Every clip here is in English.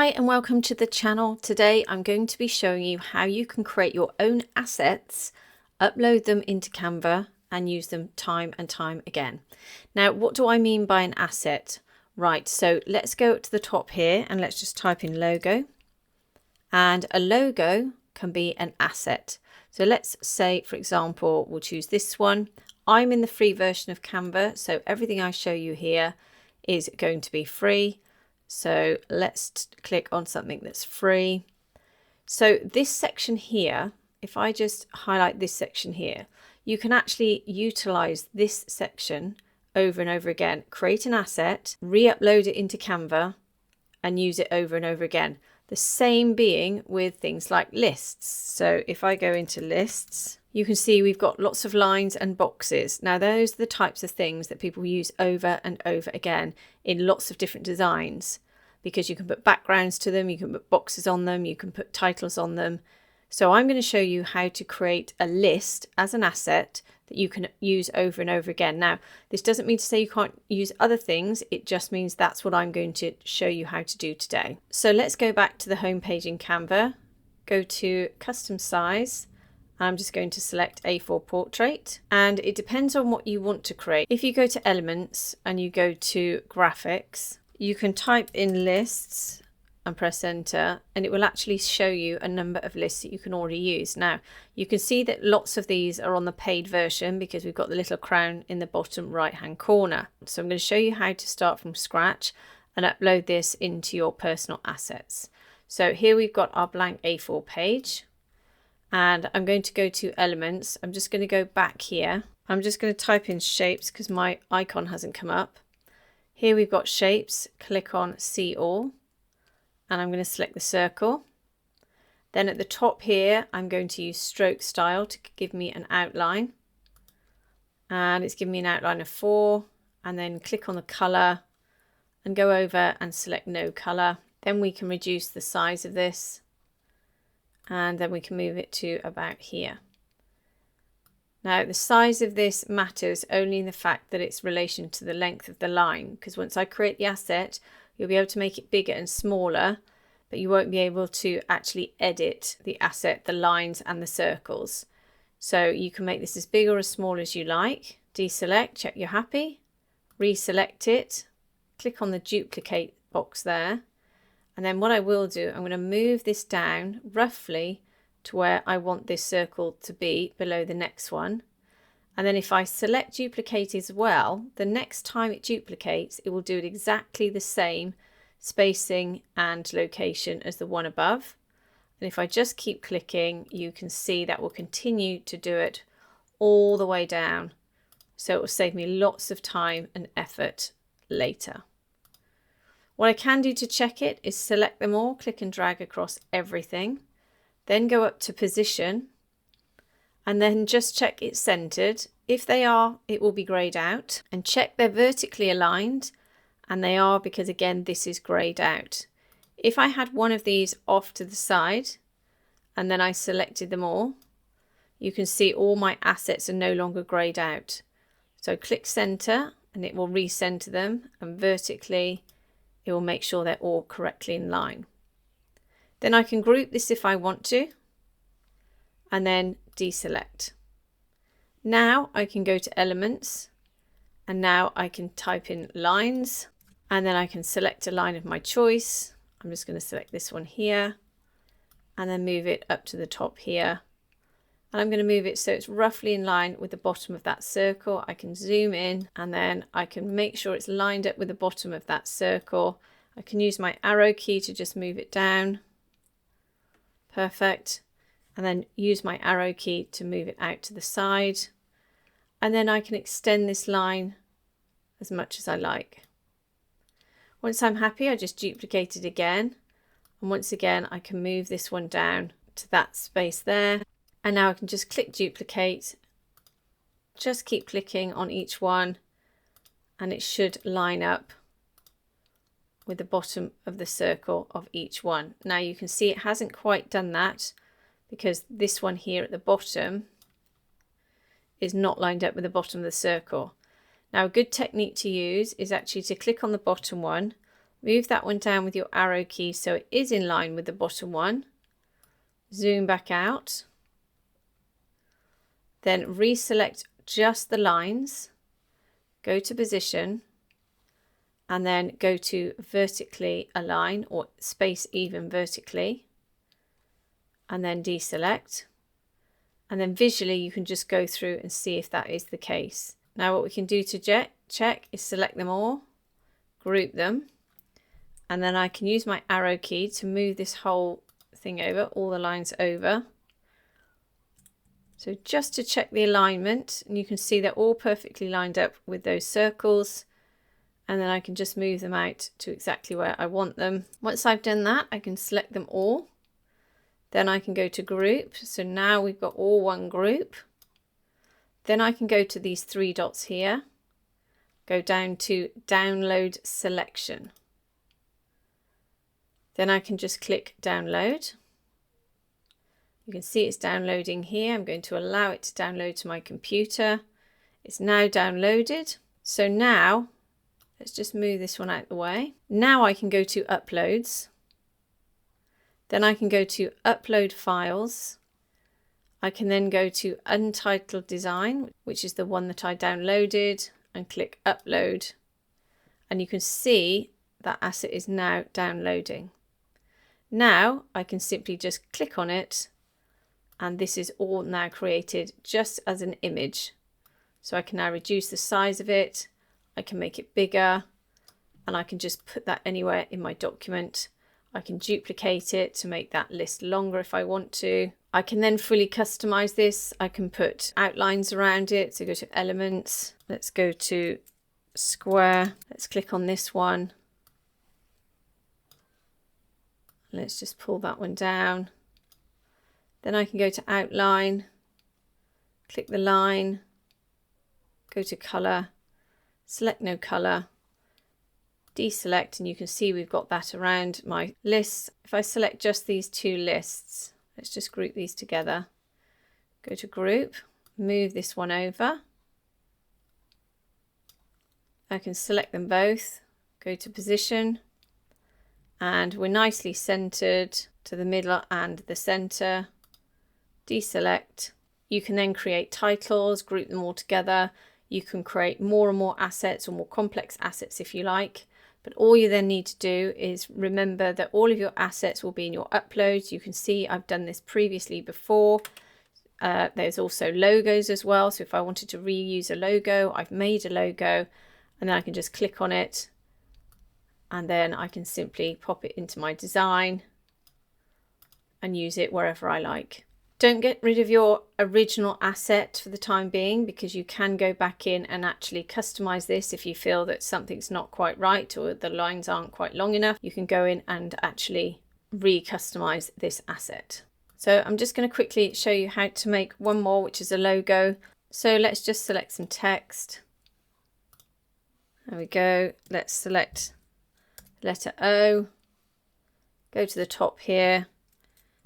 Hi and welcome to the channel. Today I'm going to be showing you how you can create your own assets, upload them into Canva and use them time and time again. Now, what do I mean by an asset? Right, so let's go up to the top here and let's just type in logo. And a logo can be an asset. So let's say, for example, we'll choose this one. I'm in the free version of Canva, so everything I show you here is going to be free. So let's click on something that's free. So this section here, if I just highlight this section here, you can actually utilize this section over and over again, create an asset, re-upload it into Canva and use it over and over again. The same being with things like lists. So if I go into lists, you can see we've got lots of lines and boxes. Now those are the types of things that people use over and over again in lots of different designs, because you can put backgrounds to them, you can put boxes on them, you can put titles on them. So I'm going to show you how to create a list as an asset that you can use over and over again. Now, this doesn't mean to say you can't use other things. It just means that's what I'm going to show you how to do today. So let's go back to the home page in Canva, go to custom size. I'm just going to select A4 portrait, and it depends on what you want to create. If you go to elements and you go to graphics, you can type in lists and press enter, and it will actually show you a number of lists that you can already use. Now you can see that lots of these are on the paid version because we've got the little crown in the bottom right hand corner. So I'm going to show you how to start from scratch and upload this into your personal assets. So here we've got our blank A4 page, and I'm going to go to elements. I'm just going to go back here. I'm just going to type in shapes because my icon hasn't come up. Here we've got shapes, click on see all, and I'm going to select the circle. Then at the top here, I'm going to use stroke style to give me an outline. And it's giving me an outline of 4, and then click on the color and go over and select no color. Then we can reduce the size of this, and then we can move it to about here. Now the size of this matters only in the fact that it's relation to the length of the line, because once I create the asset, you'll be able to make it bigger and smaller, but you won't be able to actually edit the asset, the lines and the circles. So you can make this as big or as small as you like. Deselect, check you're happy, reselect it, click on the duplicate box there. And then what I will do, I'm going to move this down roughly to where I want this circle to be below the next one. And then if I select duplicate as well, the next time it duplicates, it will do it exactly the same spacing and location as the one above. And if I just keep clicking, you can see that will continue to do it all the way down. So it will save me lots of time and effort later. What I can do to check it is select them all, click and drag across everything, then go up to position, and then just check it's centered. If they are, it will be grayed out, and check they're vertically aligned, and they are, because again this is grayed out. If I had one of these off to the side and then I selected them all, you can see all my assets are no longer grayed out. So click center and it will recenter them, and vertically it will make sure they're all correctly in line. Then I can group this if I want to, and then deselect. Now I can go to elements, and now I can type in lines, and then I can select a line of my choice. I'm just going to select this one here and then move it up to the top here. And I'm going to move it so it's roughly in line with the bottom of that circle. I can zoom in and then I can make sure it's lined up with the bottom of that circle. I can use my arrow key to just move it down. Perfect. And then use my arrow key to move it out to the side. And then I can extend this line as much as I like. Once I'm happy, I just duplicate it again. And once again, I can move this one down to that space there. And now I can just click duplicate, just keep clicking on each one, and it should line up with the bottom of the circle of each one. Now you can see it hasn't quite done that because this one here at the bottom is not lined up with the bottom of the circle. Now a good technique to use is actually to click on the bottom one, Move that one down with your arrow key so it is in line with the bottom one. Zoom back out. Then reselect just the lines. Go to position. And then go to vertically align or space even vertically. And then deselect. And then visually you can just go through and see if that is the case. Now what we can do to check is select them all, group them, and then I can use my arrow key to move this whole thing over, all the lines over. So just to check the alignment, and you can see they're all perfectly lined up with those circles, and then I can just move them out to exactly where I want them. Once I've done that, I can select them all. Then I can go to group. So now we've got all one group. Then I can go to these three dots here, go down to download selection. Then I can just click download. You can see it's downloading here. I'm going to allow it to download to my computer. It's now downloaded. So now, let's just move this one out of the way. Now I can go to uploads. Then I can go to upload files. I can then go to untitled design, which is the one that I downloaded, and click upload. And you can see that asset is now downloading. Now I can simply just click on it, and this is all now created just as an image. So I can now reduce the size of it. I can make it bigger, and I can just put that anywhere in my document. I can duplicate it to make that list longer if I want to. I can then fully customize this. I can put outlines around it. So go to elements. Let's go to square. Let's click on this one. Let's just pull that one down. Then I can go to outline, click the line, go to color, select no color, deselect, and you can see we've got that around my lists. If I select just these two lists, let's just group these together. Go to group, move this one over. I can select them both, go to position, and we're nicely centered to the middle and the center. Deselect. You can then create titles, group them all together. You can create more and more assets or more complex assets if you like. But all you then need to do is remember that all of your assets will be in your uploads. You can see I've done this previously before. There's also logos as well. So if I wanted to reuse a logo, I've made a logo, and then I can just click on it, and then I can simply pop it into my design and use it wherever I like. Don't get rid of your original asset for the time being, because you can go back in and actually customize this if you feel that something's not quite right or the lines aren't quite long enough. You can go in and actually re-customize this asset. So I'm just going to quickly show you how to make one more, which is a logo. So let's just select some text. There we go. Let's select letter O, go to the top here,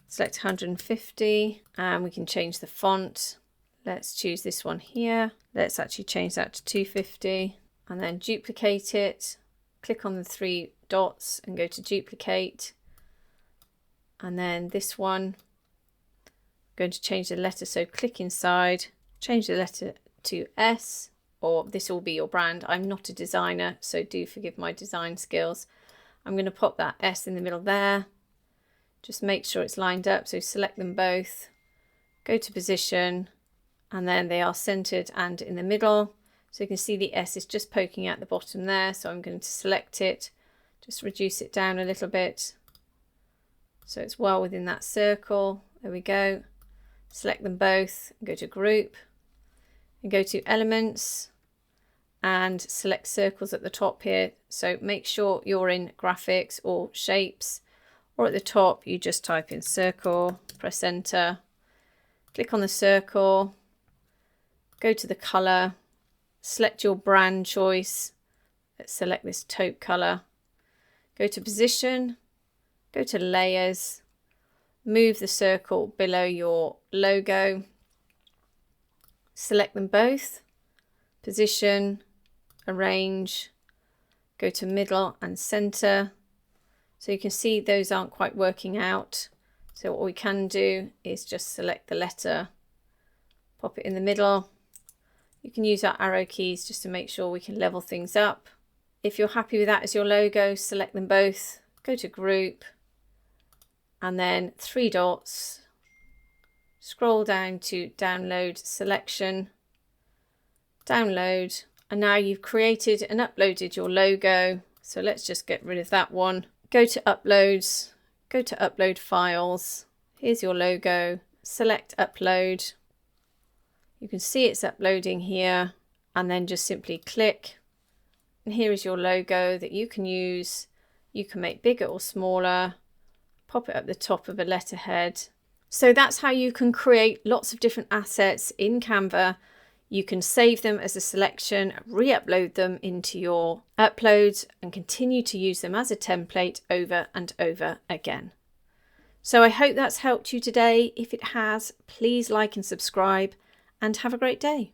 select 150, and we can change the font. Let's choose this one here. Let's actually change that to 250, and then duplicate it. Click on the three dots and go to duplicate. And then this one, I'm going to change the letter, so click inside, change the letter to S, or this will be your brand. I'm not a designer, so do forgive my design skills. I'm going to pop that S in the middle there. Just make sure it's lined up, so select them both, go to position, and then they are centered and in the middle. So you can see the S is just poking out the bottom there, so I'm going to select it, just reduce it down a little bit so it's well within that circle. There we go. Select them both, go to group, and go to elements, and select circles at the top here. So make sure you're in graphics or shapes, or at the top you just type in circle, press enter, click on the circle, go to the color, select your brand choice. Let's select this taupe color, go to position, go to layers, move the circle below your logo, select them both, position, arrange, go to middle and center, So you can see those aren't quite working out. So what we can do is just select the letter, pop it in the middle. You can use our arrow keys just to make sure we can level things up. If you're happy with that as your logo, select them both, go to group, and then 3 dots, scroll down to download selection, download, and now you've created and uploaded your logo. So let's just get rid of that one. Go to uploads, go to upload files. Here's your logo, select upload. You can see it's uploading here, and then just simply click. And here is your logo that you can use. You can make bigger or smaller, pop it up the top of a letterhead. So that's how you can create lots of different assets in Canva. You can save them as a selection, re-upload them into your uploads, and continue to use them as a template over and over again. So I hope that's helped you today. If it has, please like and subscribe, and have a great day.